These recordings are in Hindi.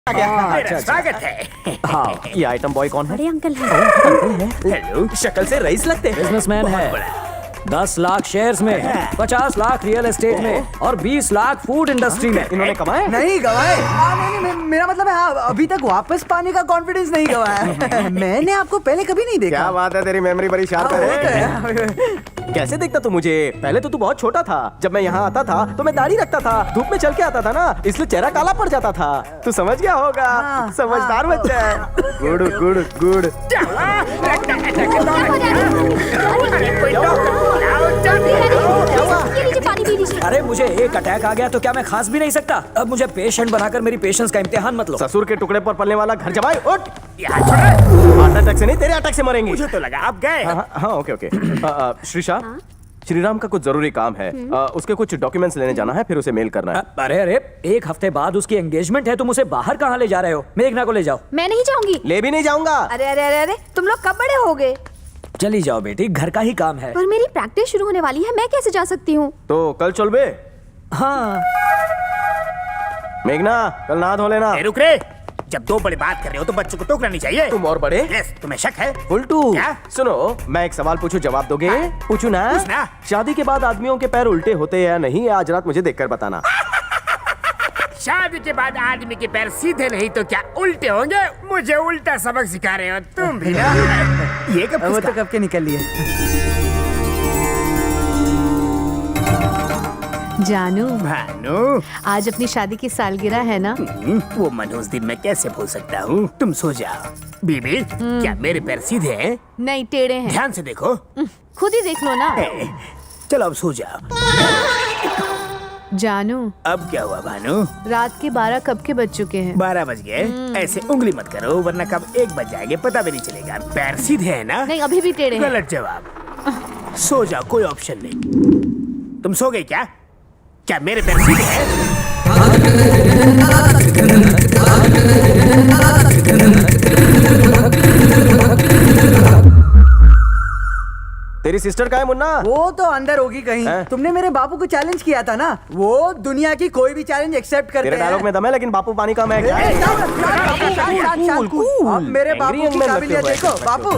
मेरा स्वागत है। हाँ, ये आइटम बॉय कौन है? बड़े अंकल हैं। हेलो, शक्ल से रईस लगते हैं। बिजनेसमैन है। 10 लाख शेयर्स में, 50 लाख रियल एस्टेट में और 20 लाख फूड इंडस्ट्री में। इन्होंने कमाए? नहीं गवाए। नहीं, मेरा मतलब है अभी तक वापस पाने का कॉन्फिडेंस नहीं गवाया। मैंने आपको पहले कभी नहीं देखा। क्या बात है, तेरी मेमोरी बड़ी शार्प है। कैसे देखता तू मुझे? पहले तो तू बहुत छोटा था। जब मैं यहाँ आता था तो मैं दाढ़ी रखता था, धूप में चल के आता था ना, इसलिए चेहरा काला पड़ जाता था। तू समझ गया होगा। समझदार बच्चा है। Good good good. अरे मुझे एक अटैक आ गया तो क्या मैं खांस भी नहीं सकता? अब मुझे पेशेंट बनाकर मेरी पेशेंस का इम्तिहान मत लो। ससुर के टुकड़े पर पलने वाला घर जमाए। उठ। हार्ट हार्ट अटैक से नहीं, तेरे अटैक से मरेंगे। मुझे तो लगा आप गए। हाँ, ओके ओके। श्रीषा, श्रीराम का कुछ जरूरी काम है। उसके कुछ डॉक्यूमेंट्स लेने जाना है, फिर उसे मेल करना है। अरे 1 हफ्ते बाद उसकी एंगेजमेंट है, तुम उसे बाहर कहाँ ले जा रहे हो? मेघना को ले जाओ। मैं नहीं जाऊंगी। ले भी नहीं जाऊंगा। अरे अरे अरे अरे, तुम लोग कब बड़े हो गए? चली जाओ बेटी, घर का ही काम है। पर मेरी प्रैक्टिस शुरू होने वाली है, मैं कैसे जा सकती हूँ? तो कल चल बे। हाँ, मेघना, कल नहा धो लेना। रुक रे, जब दो बड़े बात कर रहे हो तो बच्चों को टोकना नहीं चाहिए। तुम और बड़े? यस, तुम्हें शक है? उल्टू। क्या? सुनो, मैं एक सवाल पूछूं, जवाब दोगे? पूछू ना? पूछना। शादी के बाद आदमियों के पैर उल्टे होते हैं या नहीं? आज रात मुझे देखकर बताना। शादी के बाद आदमी के पैर सीधे नहीं तो क्या उल्टे होंगे? मुझे उल्टा सबक सिखा रहे हो तुम भी ना। ये कब वो तो किसका? कब के निकल लिए। जानू, भानु, आज अपनी शादी की सालगिरह है ना? वो मनोज दिन मैं कैसे भूल सकता हूँ? तुम सो जाओ। बीबी, क्या मेरे पैर सीधे हैं? नहीं, टेढ़े हैं। ध्यान से देखो। खुद ही देख लो ना। चलो अब सो जाओ। जानू, अब क्या हुआ भानु? रात के 12 कब के बज चुके हैं? 12 बज गए। ऐसे उंगली मत करो वरना कब 1 बज जाएंगे पता भी नहीं चलेगा। पैर सीधे है ना? नहीं, अभी भी टेढ़े हैं। गलत जवाब। सो जाओ, कोई ऑप्शन नहीं। तुम सो गई क्या? क्या मेरे पैर सीधे हैं? तेरी सिस्टर का है मुन्ना? वो तो अंदर होगी कहीं। तुमने मेरे बापू को चैलेंज किया था ना, वो दुनिया की कोई भी चैलेंज एक्सेप्ट करते तेरे हैं। डायलॉग में दम है, लेकिन बापू पानी का मैं क्या? अब मेरे बापू की काबिलियत देखो। बापू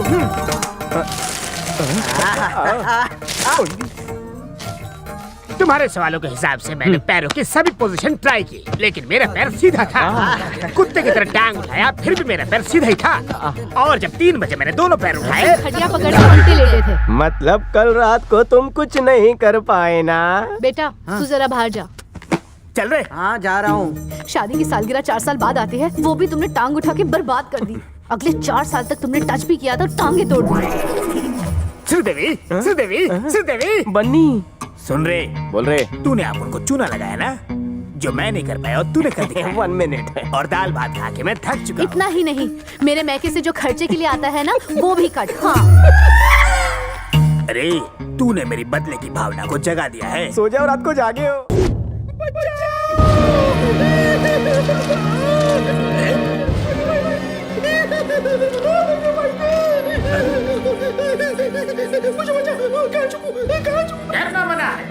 तुम्हारे सवालों के हिसाब से मैंने पैरों की सभी पोजीशन ट्राई की, लेकिन मेरा पैर सीधा था। कुत्ते की तरह टांग उठाया, फिर भी मेरा पैर सीधा ही था। और जब 3 बजे मैंने दोनों पैर उठाए, खटिया पकड़ के उल्टे लेटे थे। मतलब कल रात को तुम कुछ नहीं कर पाए ना? बेटा, तू जरा बाहर जा। चल रहे। हाँ, जा रहा हूँ। शादी की सालगिरह 4 साल बाद आती है, वो भी तुमने टांग उठा के बर्बाद कर दी। अगले 4 साल तक तुमने टच भी किया था, टांगे तोड़ दी। श्रीदेवी, श्रीदेवी, श्रीदेवी, बन्नी, सुन रे, बोल रे। तूने अपन को चूना लगाया ना, जो मैं नहीं कर पाया और तूने कर दिया। 1 मिनट। और दाल भात खा के मैं थक चुका हूँ। इतना ही नहीं, मेरे मैके से जो खर्चे के लिए आता है ना, वो भी कट। हाँ, अरे, तूने मेरी बदले की भावना को जगा दिया है। सो जाओ, रात को जागे हो। डरना मना है।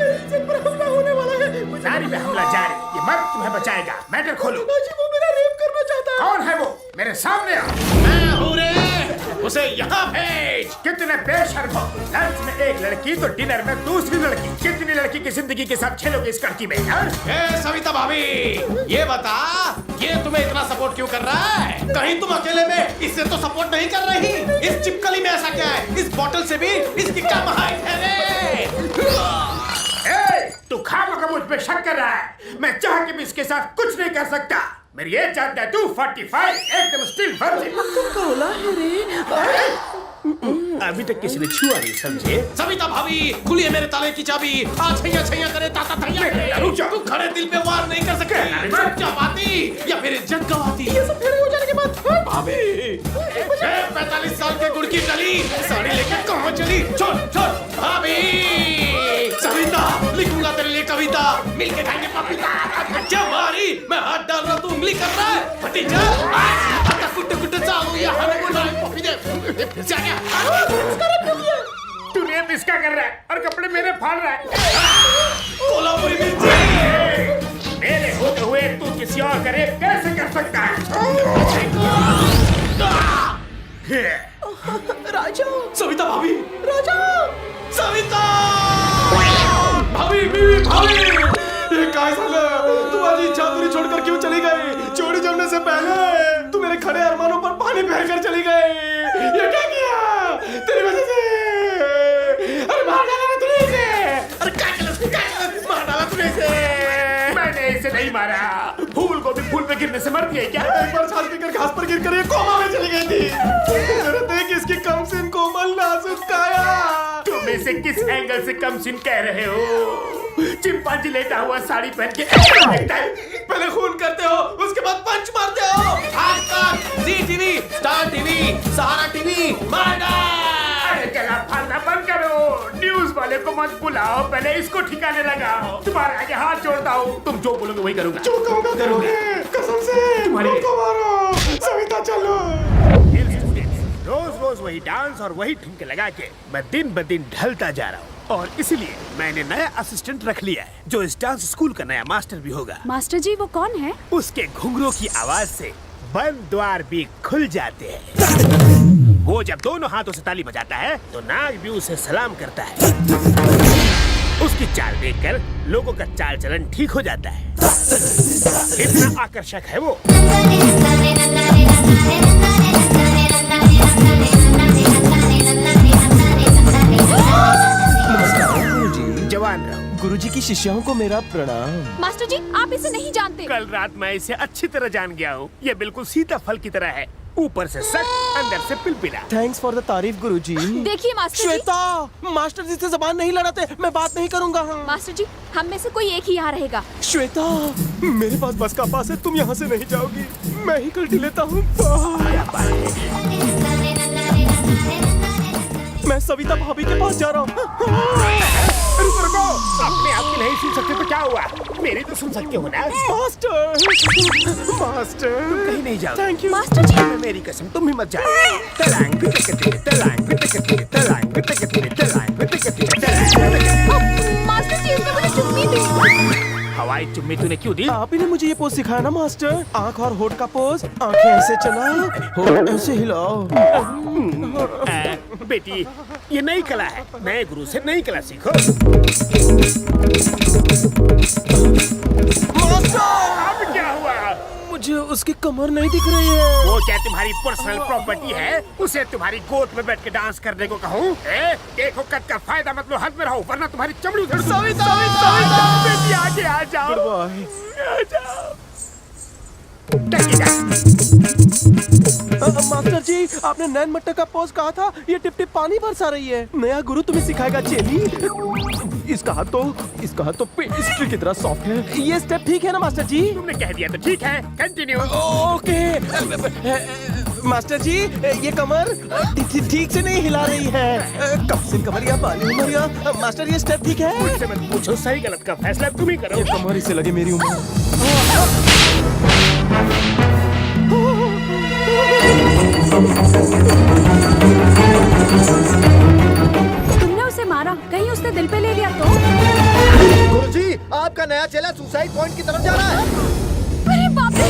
नारी पे हमला जारी, ये मर्द तुम्हें बचाएगा। मैटर खोलो। वो मेरा रेप करना चाहता है। कौन है वो? मेरे सामने आओ। मैं हूँ रे, उसे यहाँ भेज। कितने बेशर्म हो। लंच में एक लड़की तो डिनर में दूसरी लड़की। कितनी लड़की की जिंदगी के साथ खेलोगे इस लड़की में यार? ए सविता भाभी, ये बता, ये तुम्हें इतना सपोर्ट क्यों कर रहा है? कहीं तुम अकेले में इससे तो सपोर्ट नहीं कर रही? इस चिपकली में ऐसा क्या है? इस बोतल से भी इसकी कम हाइट है रे। तू खामखा मुझ पे शक कर रहा है। मैं चाह के भी इसके साथ कुछ नहीं कर सकता। मेरी एज जानता है तू? 45, एकदम स्टिल वर्जिन। अभी तक किसी ने छुआ नहीं, समझे? सविता भाभी, खुलिए मेरे ताले की चाबी। आज छैया छैया करे ताता थैया। रुक जा। तू खड़े दिल पे वार नहीं कर सकती। चुपचाप आती या फिर इज्जत गवाती। ये सब फेरे हो जाने के बाद भाभी 45 साल के गुड़ की डली साड़ी लेकर कहाँ चली? छोड़ छोड़ भाभी। सविता, लिखूंगा तेरे लिए कविता, मिलके खाएंगे पपीता। अच्छा मारी, मैं हाथ डाल रहा हूँ, तू उंगली कर रहा है। भतीजा, आता कुट्टे कुट्टे चालू या हमें को डाल पपी दे। फिर से आ गया। तूने मिसका कर रहा है और कपड़े मेरे फाड़ रहा है। कोल्हापुरी मिर्ची। मेरे होते हुए तू किसी और करे कैसे कर सकता है? राजा, सविता भाभी, राजा, सविता भाभी, भाभी, ये क्या साला? तू आज चादरी छोड़कर क्यों चली गई? चोरी जमने से पहले तू मेरे खड़े अरमानों पर पानी फेंककर चली गई। ये क्या किया? तेरी वजह से। अरे मार डाला ना तूने इसे। अरे क्या मार डाला तूने इसे। मैंने इसे नहीं मारा। फूल को भी फूल पे गिरने से मरती है क्या? एक बार सांस पीकर घास पर गिरकर ये कोमा में चली गई थी। अरे देख इसकी कमसिन कोमल नाजुक काया। तुम इसे किस एंगल से कमसिन कह रहे हो? चिंपांजी लेटा हुआ साड़ी पहन के पहले खून करते हो, उसके बाद पंच मारते हो। आज तक जी टीवी, स्टार टीवी, सहारा टीवी, अरे चला फालना बंद करो। न्यूज वाले को मत बुलाओ, पहले इसको ठिकाने लगाओ। तुम्हारे आगे हाथ जोड़ता हूँ, तुम जो बोलोगे वही करूंगा। जो कहूँगा करोगे, कसम से। तुम्हारी मारो, सविता चलो। रोज रोज वही डांस और वही ठुमके लगा के मैं दिन ब दिन ढलता जा रहा हूँ, और इसीलिए मैंने नया असिस्टेंट रख लिया है जो इस डांस स्कूल का नया मास्टर भी होगा। मास्टर जी वो कौन है? उसके घुंघरू की आवाज से बंद द्वार भी खुल जाते हैं। वो जब दोनों हाथों से ताली बजाता है तो नाग भी उसे सलाम करता है। उसकी चाल देखकर लोगों का चाल चलन ठीक हो जाता है। इतना आकर्षक है वो। जवान रहो। गुरुजी की शिष्यों को मेरा प्रणाम। मास्टर जी आप इसे नहीं जानते। कल रात मैं इसे अच्छी तरह जान गया हूँ। ये बिल्कुल सीताफल की तरह है, ऊपर से सख्त, अंदर से पिलपिला। थैंक्स फॉर द तारीफ गुरुजी। देखिए मास्टर जी। श्वेता, मास्टर जी से जबान नहीं लड़ाते, मैं बात नहीं करूंगा। मास्टर जी हम में से कोई एक ही यहाँ रहेगा। श्वेता, मेरे पास बस का पास है, तुम यहाँ से नहीं जाओगी। मैं ही कल्टी लेता हूँ। मैं सविता भाभी के पास जा रहा हूँ। रुको रुको, अपने आप की नहीं सुन सकते तो क्या हुआ? मेरी तो सुन सकते हो ना। मास्टर, मास्टर, तुम कहीं नहीं जाओ। थैंक यू मास्टर जी मेरी कसम, तुम ही मत जाओ। तलांग बिटकते, तलांग बिटकते, तलांग बिटकते, तलांग बिटकते, तलांग। मास्टर जी उसने मुझे चुम्मी दी। हवाई चुम्मी तूने क्यों दी? आप ही ने मुझे ये पोज सिखाया ना मास्टर। आंख और होठ का पोज, आंखें ऐसे चलाओ, होठ ऐसे हिलाओ। बेटी ये नई कला है, नए गुरु से नई कला सीखो। अब क्या हुआ? मुझे उसकी कमर नहीं दिख रही है। वो क्या तुम्हारी पर्सनल प्रॉपर्टी है? उसे तुम्हारी गोद में बैठ के डांस करने को कहूँ? देखो कद का फायदा मत लो, हद में रहो वरना तुम्हारी चमड़ी उधड़। सविता, बेटी आगे आ जाओ। आ जाओ। मास्टर जी, आपने नैन मट्टा का पोज कहा था, ये टिप टिप पानी बरसा रही है। नया गुरु तुम्हें सिखाएगा चेली। इसका हाथ तो पेस्ट्री की तरह सॉफ्ट है। ये स्टेप ठीक है ना मास्टर जी? तुमने कह दिया तो ठीक है, कंटिन्यू। ओके मास्टर जी, ये कमर ठीक से नहीं हिला रही है। कब से कमर या बाली उमर या मास्टर, ये स्टेप ठीक है? मुझसे मत पूछो, सही गलत का फैसला तुम ही करो। ये कमर इसे लगे मेरी उम्र। तुमने उसे मारा, कहीं उसने दिल पे ले लिया तो? गुरुजी, आपका नया चेला सुसाइड पॉइंट की तरफ जा रहा है। अरे बाप रे!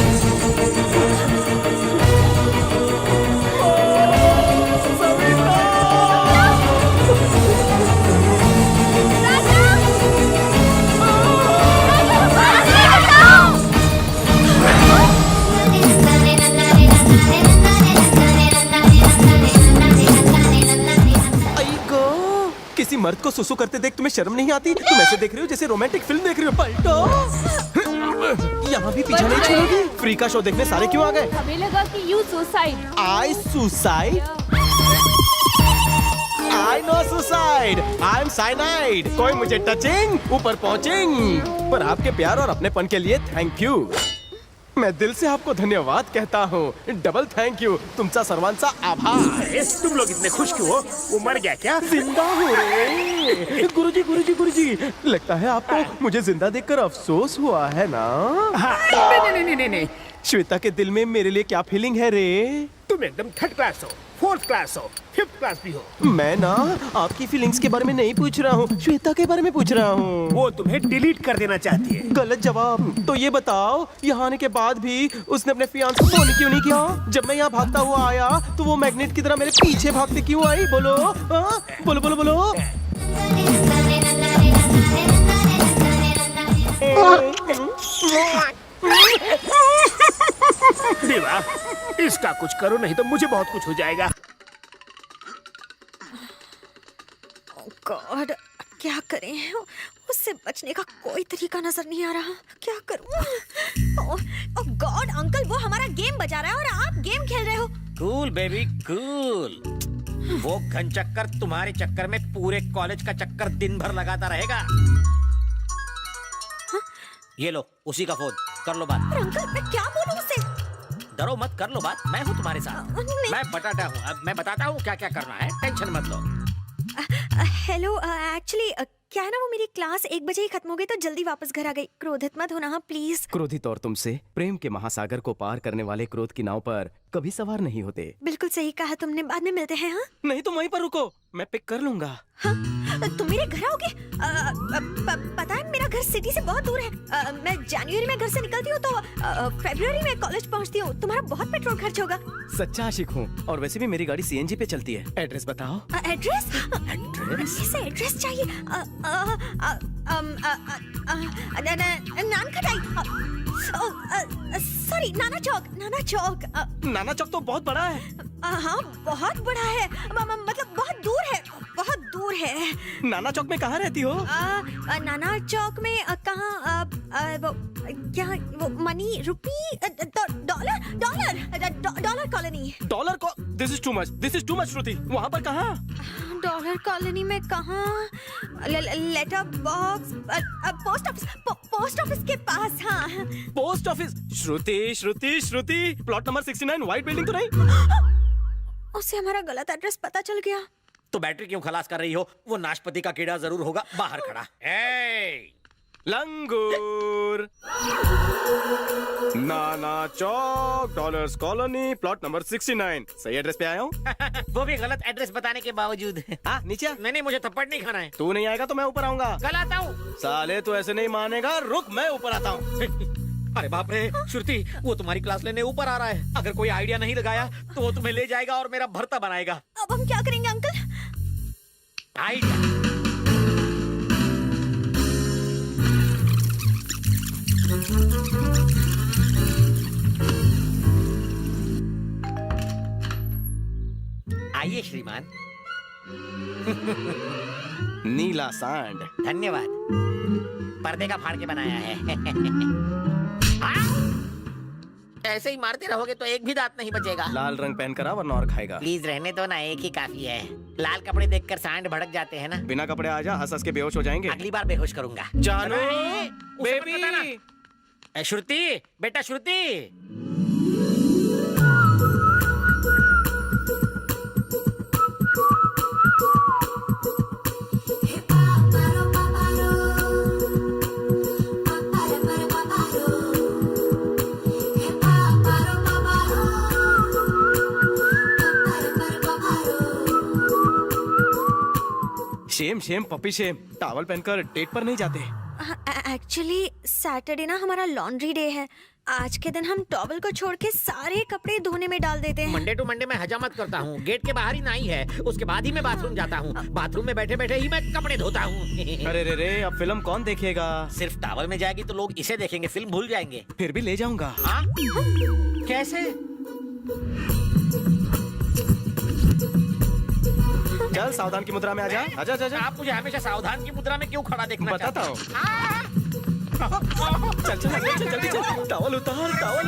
किसी मर्द को सुसु करते देख तुम्हें शर्म नहीं आती? तुम ऐसे देख रही हो जैसे रोमांटिक फिल्म देख रही हो। पलटो, यहाँ भी पीछा नहीं छोड़ोगी। फ्री का शो देखने सारे क्यों आ गए? हमें लगा कि you suicide. I suicide? I know suicide, I am cyanide. कोई मुझे टचिंग, ऊपर पहुंचिंग। पर आपके प्यार और अपनेपन के लिए थैंक यू। मैं दिल से आपको धन्यवाद कहता हूँ। डबल थैंक यू, तुमचा सर्वांचा आभार। तुम लोग इतने खुश क्यों हो? वो मर गया क्या? जिंदा हो रे। गुरुजी गुरुजी गुरुजी, लगता है आपको मुझे जिंदा देखकर अफसोस हुआ है ना? नहीं। श्वेता के दिल में मेरे लिए क्या फीलिंग है रे? तुम एकदम थर्ड क्लास हो, फोर्थ क्लास हो, फिफ्थ क्लास भी हो। मैं ना आपकी फीलिंग्स के बारे में नहीं पूछ रहा हूँ, श्वेता के बारे में पूछ रहा हूँ। वो तुम्हें डिलीट कर देना चाहती है। गलत जवाब। तो ये बताओ, यहाँ आने के बाद भी उसने अपने फियांस को फोन क्यों नहीं किया? जब मैं यहाँ भागता हुआ आया तो वो मैग्नेट की तरह मेरे पीछे भागते क्यों आई? बोलो हाँ? बोलो बोलो बोलो। देवा, इसका कुछ करो नहीं तो मुझे बहुत कुछ हो जाएगा। गॉड, क्या करें? उससे बचने का कोई तरीका नजर नहीं आ रहा। क्या करूं? ओह गॉड अंकल, वो हमारा गेम बजा रहा है और आप गेम खेल रहे हो। Cool baby cool. वो घन चक्कर तुम्हारे चक्कर में पूरे कॉलेज का चक्कर दिन भर लगाता रहेगा। ये लो, उसी का फोन, कर लो बात। पर अंकल, मैं क्या बोलूं उससे? डरो मत, कर लो बात, मैं हूँ तुम्हारे साथ। नहीं। मैं बटाटा हूँ, अब मैं बताता हूँ क्या क्या करना है, टेंशन मत लो। हेलो, एक्चुअली क्या है ना, वो मेरी क्लास 1 बजे ही खत्म हो गई तो जल्दी वापस घर आ गई। क्रोधित मत होना हाँ प्लीज। क्रोधित और तुमसे प्रेम के महासागर को पार करने वाले क्रोध की नाव पर कभी सवार नहीं होते। बिल्कुल सही कहा तुमने, बाद में मिलते हैं। हाँ नहीं तो वहीं पर रुको, मैं पिक कर लूंगा। हाँ, तुम मेरे घर आओगे? पता है मेरा घर सिटी से बहुत दूर है। मैं जनवरी में घर से निकलती हूँ तो फरवरी में कॉलेज पहुँचती हूँ। तुम्हारा बहुत पेट्रोल खर्च होगा। सच्चा आशिक हूँ, और वैसे भी मेरी गाड़ी सीएनजी पे चलती है। एड्रेस बताओ। एड्रेस? एड्रेस? एड्रेस चाहिए। नान खटाई, सॉरी नाना चौक। नाना चौक। नाना चौक तो बहुत बड़ा है। हाँ बहुत बड़ा है, मतलब बहुत दूर है, बहुत दूर है। नाना चौक में कहाँ रहती हो? नाना चौक में कहाँ? वो क्या, वो money rupee dollar colony. Dollar को दिस इज टू मच श्रुति। वहाँ पर कहाँ? डॉलर कॉलोनी में कहाँ? लेटर बॉक्स, पोस्ट ऑफिस के पास। हाँ पोस्ट ऑफिस। श्रुति प्लॉट नंबर 69 व्हाइट बिल्डिंग तो नहीं? उसे हमारा गलत एड्रेस पता चल गया। तो बैटरी क्यों खलास कर रही हो? वो नाशपति का कीड़ा जरूर होगा बाहर खड़ा। लंगूर। नाना चौक, डॉलर्स कॉलोनी, प्लॉट नंबर 69। सही एड्रेस पे आया हूँ। वो भी गलत एड्रेस बताने के बावजूद। हाँ नीचे। नहीं, मुझे थप्पड़ नहीं खाना है। तू नहीं आएगा तो मैं ऊपर आऊंगा। कल आता हूँ। साले तू ऐसे नहीं मानेगा, रुक मैं ऊपर आता हूँ। अरे बाप रे श्रुति, वो तुम्हारी क्लास लेने ऊपर आ रहा है। अगर कोई आइडिया नहीं लगाया तो वो तुम्हें ले जाएगा और मेरा भरता बनाएगा। अब हम क्या करेंगे अंकल? आइडिया। आइए श्रीमान। नीला सांड। धन्यवाद। पर्दे का फाड़ के बनाया है। ऐसे ही मारते रहोगे तो एक भी दांत नहीं बचेगा। लाल रंग पहन कर आ वरना और खाएगा। प्लीज रहने दो ना, एक ही काफी है। लाल कपड़े देखकर सांड भड़क जाते हैं ना। बिना कपड़े आ जा, हंस हंस के बेहोश हो जाएंगे। अगली बार बेहोश करूंगा। जानू उसे मत बताना। श्रुति, बेटा Shruti. Shame puppy shame. Towel पहनकर डेट पर नहीं जाते। एक्चुअली सैटरडे ना हमारा लॉन्ड्री डे है। आज के दिन हम टॉवल को छोड़ के सारे कपड़े धोने में डाल देते हैं। मंडे टू मंडे मैं हजामत करता हूँ। गेट के बाहर ही नाई है, उसके बाद ही मैं बाथरूम जाता हूँ। बाथरूम में बैठे बैठे ही मैं कपड़े धोता हूँ। अरे रे अब फिल्म कौन देखेगा? सिर्फ टॉवल में जाएगी तो लोग इसे देखेंगे, फिल्म भूल जाएंगे। फिर भी ले जाऊंगा। हाँ? कैसे? चल सावधान की मुद्रा में आजा। आजा आजा। आप मुझे हमेशा सावधान की मुद्रा में क्यों खड़ा देखना बताता हूँ। चल चल जल्दी चल। टॉवल उतार चल।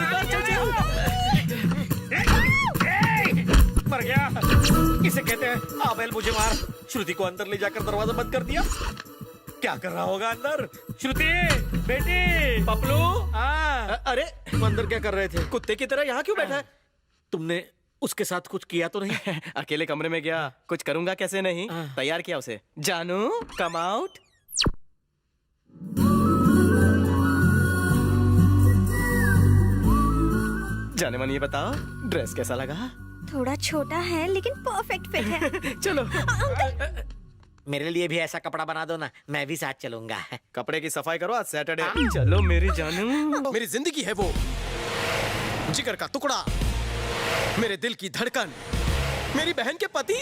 मर गया। इसे कहते हैं आबेल मुझे मार। श्रुति को अंदर ले जाकर दरवाजा बंद कर दिया। क्या कर रहा होगा अंदर? श्रुति बेटी। पपलू। अरे अंदर क्या कर रहे थे? कुत्ते की तरह यहाँ क्यों बैठा है? तुमने उसके साथ कुछ किया तो नहीं? अकेले कमरे में गया, कुछ करूंगा कैसे नहीं। तैयार किया उसे। जानू कम आउट। जाने मन ये बताओ, ड्रेस कैसा लगा? थोड़ा छोटा है लेकिन परफेक्ट फिट है। चलो मेरे लिए भी ऐसा कपड़ा बना दो ना, मैं भी साथ चलूंगा। कपड़े की सफाई करो, आज सैटरडे। चलो मेरी जानू, मेरी जिंदगी है वो, जिगर का टुकड़ा, मेरे दिल की धड़कन, मेरी बहन के पति।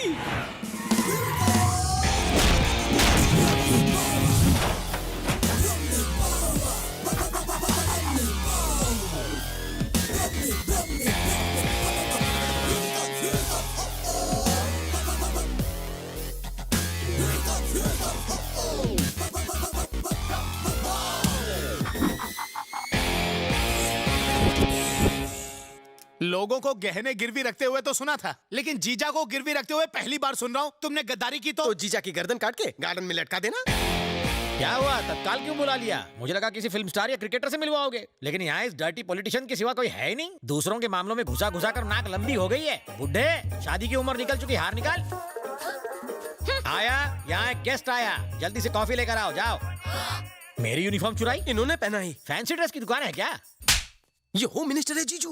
लोगों को गहने गिरवी रखते हुए तो सुना था, लेकिन जीजा को गिरवी रखते हुए पहली बार सुन रहा हूँ। तुमने गद्दारी की तो जीजा की गर्दन काट के गार्डन में लटका देना। क्या हुआ, तत्काल क्यों बुला लिया? मुझे लगा किसी फिल्म स्टार या क्रिकेटर से मिलवाओगे, लेकिन यहाँ इस डर्टी पॉलिटिशियन के सिवा कोई है ही नहीं। दूसरों के मामलों में घुसा घुसा कर नाक लंबी हो गई है। बुढ़े, शादी की उम्र निकल चुकी, हार निकाल। आया, यहाँ एक गेस्ट आया, जल्दी से कॉफी लेकर आओ, जाओ। मेरी यूनिफॉर्म चुराई इन्होंने पहना ही। फैंसी ड्रेस की दुकान है क्या? ये होम मिनिस्टर है जीजू।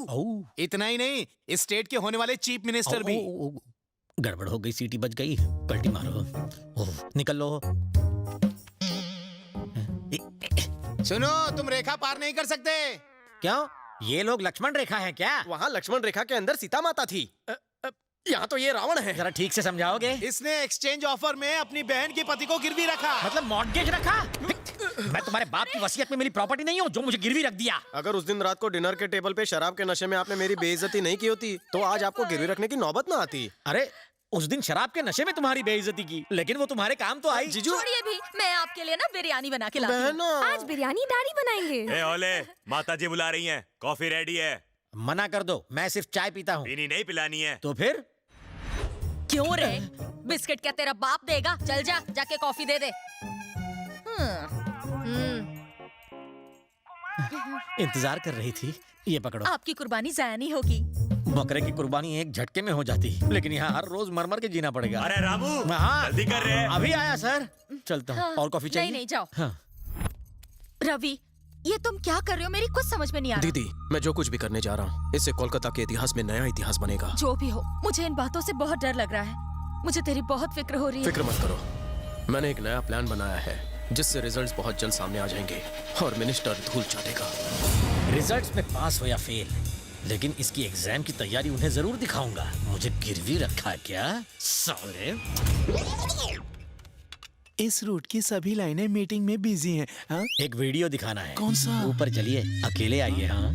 इतना ही नहीं, इस स्टेट के होने वाले चीफ मिनिस्टर भी। गड़बड़ हो गई, सीटी बज गई, पलटी मारो। निकल लो। सुनो, तुम रेखा पार नहीं कर सकते। क्यों? ये लोग लक्ष्मण रेखा हैं क्या? वहाँ लक्ष्मण रेखा के अंदर सीता माता थी, यहाँ तो ये रावण है। जरा ठीक से समझाओगे? इसने एक्सचेंज ऑफर में अपनी बहन के पति को गिरवी रखा। मतलब मॉर्गेज रखा? मैं तुम्हारे बाप की वसीयत में मिली प्रॉपर्टी नहीं हूँ जो मुझे गिरवी रख दिया। अगर उस दिन रात को डिनर के टेबल पे शराब के नशे में आपने मेरी बेइज्जती नहीं की होती तो आज आपको गिरवी रखने की नौबत ना आती। अरे उस दिन शराब के नशे में तुम्हारी बेइज्जती की, लेकिन वो तुम्हारे काम तो आई। जीजू छोड़िए भी, मैं आपके लिए ना बिरयानी बना के लाती हूँ। आज बिरयानी दाढ़ी बनाएंगे। ए ओले, माता जी बुला रही हैं, कॉफी रेडी है। मना कर दो, मैं सिर्फ चाय पीता हूँ। पीनी नहीं, पिलानी है। तो फिर क्यों रे? बिस्किट क्या तेरा बाप देगा? चल जा, जाके कॉफी दे दे। इंतजार कर रही थी, ये पकड़ो। आपकी कुर्बानी जाया नहीं होगी। बकरे की कुर्बानी एक झटके में हो जाती, लेकिन यहाँ हर रोज मर मर के जीना पड़ेगा। अरे रामू, हाँ जल्दी कर रहे हैं। अभी आया सर, चलता हूँ। और कॉफी चाहिए? नहीं जाओ। हाँ। रवि, ये तुम क्या कर रहे हो? मेरी कुछ समझ में नहीं आ रहा। दीदी, मैं जो कुछ भी करने जा रहा हूँ इससे कोलकाता के इतिहास में नया इतिहास बनेगा। जो भी हो, मुझे इन बातों से बहुत डर लग रहा है। मुझे तेरी बहुत फिक्र हो रही है। फिक्र मत करो, मैंने एक नया प्लान बनाया है जिससे रिजल्ट्स बहुत जल्द सामने आ जाएंगे और मिनिस्टर धूल चाटेगा। रिजल्ट्स में पास हो या फेल, लेकिन इसकी एग्जाम की तैयारी उन्हें जरूर दिखाऊंगा। मुझे गिरवी रखा है क्या साले? इस रूट की सभी लाइनें मीटिंग में बिजी हैं। हाँ? एक वीडियो दिखाना है। कौन सा? ऊपर चलिए, अकेले आइए। हाँ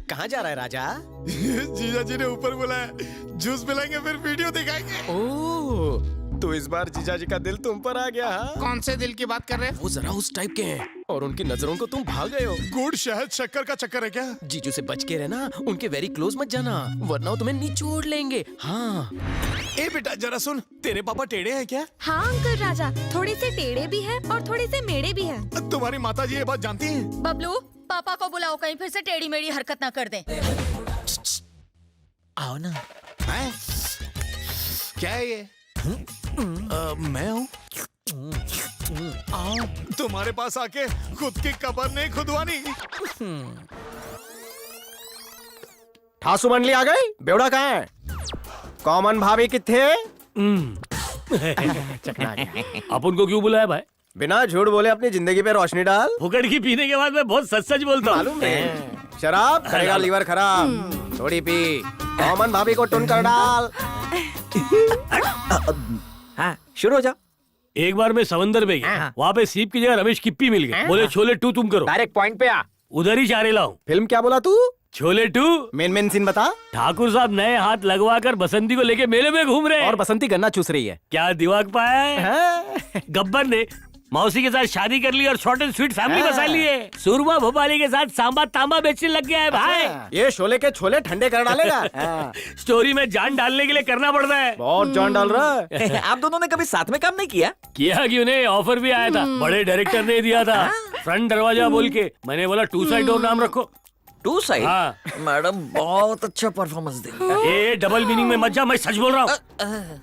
कहाँ जा रहा है राजा? जीजा जी ने ऊपर बुलाया, जूस पिलाएंगे फिर वीडियो दिखाएंगे। ओह, तो इस बार जीजा जी का दिल तुम पर आ गया। हाँ? कौन से दिल की बात कर रहे हैं? वो जरा उस टाइप के हैं और उनकी नजरों को तुम भाग गए हो। गुड़ शहद शक्कर का चक्कर है क्या? जीजू से बच के रहना, उनके वेरी क्लोज मत जाना वरना वो तुम्हें निचोड़ लेंगे। हाँ। ए बेटा जरा सुन, तेरे पापा टेढ़े हैं क्या? हाँ अंकल राजा, थोड़े से टेढ़े भी हैं और थोड़े से मेढ़े भी हैं। तुम्हारी माता जी ये बात जानती हैं? बबलू, पापा को बुलाओ, कहीं फिर से टेढ़ी मेढ़ी हरकत ना कर दें। आओ ना। हैं? क्या है ये? मैं हूँ। आओ, तुम्हारे पास आके खुद की कब्र नहीं खुदवानी। ठासु मंडली आ गई? बेवड़ा कहाँ है? कॉमन भाभी किथे? चकना गया। अपन को क्यों बुलाया भाई? बिना झूठ बोले अपनी जिंदगी पे रोशनी डाल। फुकट की पीने के बाद मैं बहुत सच सच बोलता हूँ। मालूम है, शराब करेगा लीवर खराब। थोड़ी पी, कॉमन भाभी को टुन कर डाल। हाँ शुरू हो जाओ। एक बार मैं समंदर में गया, वहाँ पे सीप की जगह रमेश किप्पी मिल गए। बोले छोले 2 तुम करो। डायरेक्ट पॉइंट पे आ। उधर ही चारे लाऊं। फिल्म क्या बोला तू? छोले 2। मेन सीन बता। ठाकुर साहब नए हाथ लगवाकर बसंती को लेके मेले में घूम रहे हैं और बसंती गन्ना चूस रही है। क्या दिमाग पाया है? गब्बर ने मौसी के साथ शादी कर ली और शॉर्ट एंड स्वीट फैमिली बसा ली है। सुरमा भोपाली के साथ सांबा तांबा बेचने लग गया है भाई। ये शोले के छोले ठंडे कर डालेगा। स्टोरी में जान डालने के लिए करना पड़ता है। बहुत जान डाल रहा है। आप दोनों ने कभी साथ में काम नहीं किया? किया क्यों नहीं, ऑफर भी आया था, बड़े डायरेक्टर ने दिया था। फ्रंट दरवाजा बोल के मैंने बोला 2 साइड डोर नाम रखो। 2 साइड? हाँ। मैडम बहुत अच्छा परफॉर्मेंस दी। ये डबल मीनिंग में मत जा, मैं सच बोल रहा हूँ।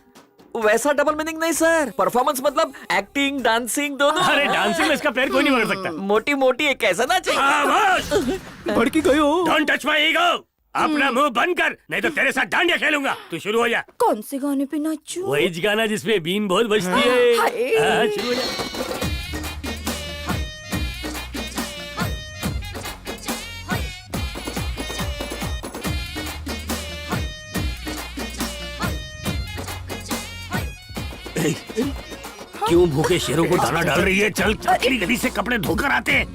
वैसा डबल मीनिंग नहीं सर, परफॉर्मेंस मतलब एक्टिंग डांसिंग दोनों। अरे डांसिंग में इसका पैर कोई नहीं पकड़ सकता। मोटी मोटी एक ऐसा ना चाहिए। भड़की गई हो। Don't touch my ego. अपना मुंह बंद कर, नहीं तो तेरे साथ डांडिया खेलूंगा। तू शुरू हो जा। कौन से गाने पे नाचूं? वही गाना जिसमें बीन बहुत बजती है। हाँ, शुरू हो जा। क्यों भूखे शेरों को दाना डाल रही है? चल अगली गली से कपड़े धोकर आते हैं।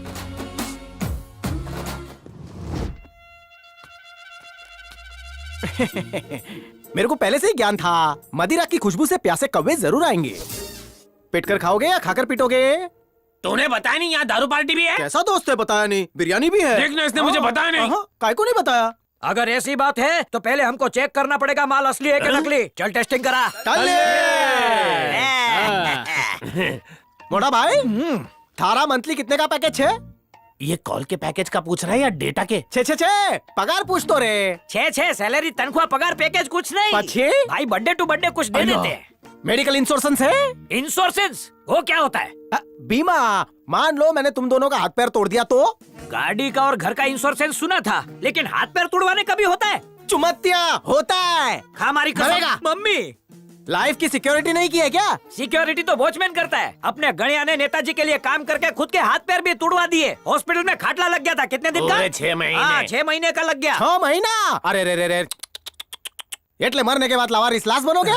मेरे को पहले से ही ज्ञान था, मदिरा की खुशबू से प्यासे कौवे जरूर आएंगे। पिट कर खाओगे या खाकर पीटोगे? तूने बताया नहीं यहाँ दारू पार्टी भी है? कैसा दोस्त है, बताया नहीं। बिरयानी भी है। देखना, इसने मुझे बताया नहीं। काय को नहीं बताया? अगर ऐसी बात है तो पहले हमको चेक करना पड़ेगा माल असली है कि नकली। चल टेस्टिंग करा। मोटा भाई, थारा मंथली कितने का पैकेज है? ये कॉल के पैकेज का पूछ रहा है या डेटा के? छे पगार पूछ तो रे। छे सैलरी तनख्वाह पगार पैकेज कुछ नहीं। पछे? भाई बर्थडे टू बर्थडे कुछ दे देते हैं। मेडिकल इंश्योरेंस है? इंश्योरेंस वो क्या होता है? बीमा। मान लो मैंने तुम दोनों का हाथ पैर तोड़ दिया तो? गाड़ी का और घर का इंश्योरेंस सुना था, लेकिन हाथ पैर तोड़वाने कभी होता है? चुमत्तिया होता है। हमारी मरेगा। मम्मी लाइफ की सिक्योरिटी नहीं की है क्या? सिक्योरिटी तो वॉचमैन करता है। अपने गणिया ने नेताजी के लिए काम करके खुद के हाथ पैर भी तुड़वा दिए। हॉस्पिटल में खाटला लग गया था। कितने दिन का? 6 महीने। हाँ, 6 महीने का लग गया। 6 महीना? अरे रे रे रे, एटले मरने के बाद लावारिस लाश बनोगे?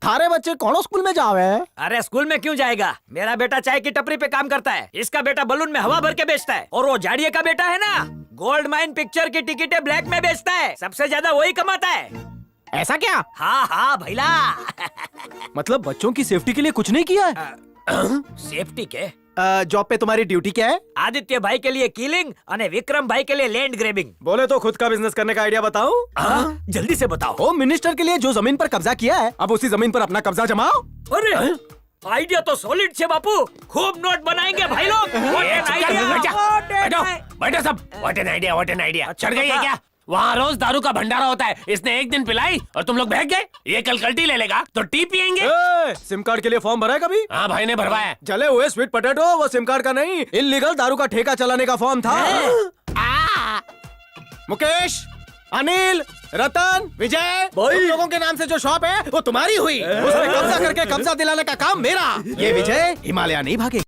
थारे बच्चे कौन स्कूल में जावे? अरे स्कूल में क्यों जाएगा? मेरा बेटा चाय की टपरी पे काम करता है। इसका बेटा बलून में हवा भर के बेचता है। और वो झाड़िये का बेटा है ना, गोल्ड माइन पिक्चर की टिकटें ब्लैक में बेचता है। सबसे ज्यादा वही कमाता है। ऐसा क्या? हाँ भैला। मतलब बच्चों की सेफ्टी के लिए कुछ नहीं किया है? सेफ्टी के जॉब पे तुम्हारी ड्यूटी क्या है? आदित्य भाई के लिए किलिंग और विक्रम भाई के लिए लैंड ग्रेबिंग। बोले तो खुद का बिजनेस करने का आइडिया बताऊं? जल्दी से बताओ। होम मिनिस्टर के लिए जो जमीन पर कब्जा किया है, अब उसी जमीन पर अपना कब्जा जमाओ। अरे आइडिया तो सॉलिड छे बापू। खूब नोट बनाएंगे भाई लोग। बैठो सब। What an idea. चढ़ गई है क्या? वहाँ रोज दारू का भंडारा होता है। इसने एक दिन पिलाई और तुम लोग बहक गए। ये कल कल्टी ले लेगा तो टी पियेंगे। सिम कार्ड के लिए फॉर्म भरा है कभी? हाँ भाई ने भरवाया। जले हुए स्वीट पोटैटो, वो सिम कार्ड का नहीं, इल्लीगल दारू का ठेका चलाने का फॉर्म था। मुकेश, अनिल, रतन, विजय, उन लोगों के नाम से जो शॉप है वो तुम्हारी हुई। उसमें कब्जा करके कब्जा दिलाने का काम मेरा। ये विजय हिमालय नहीं भागे।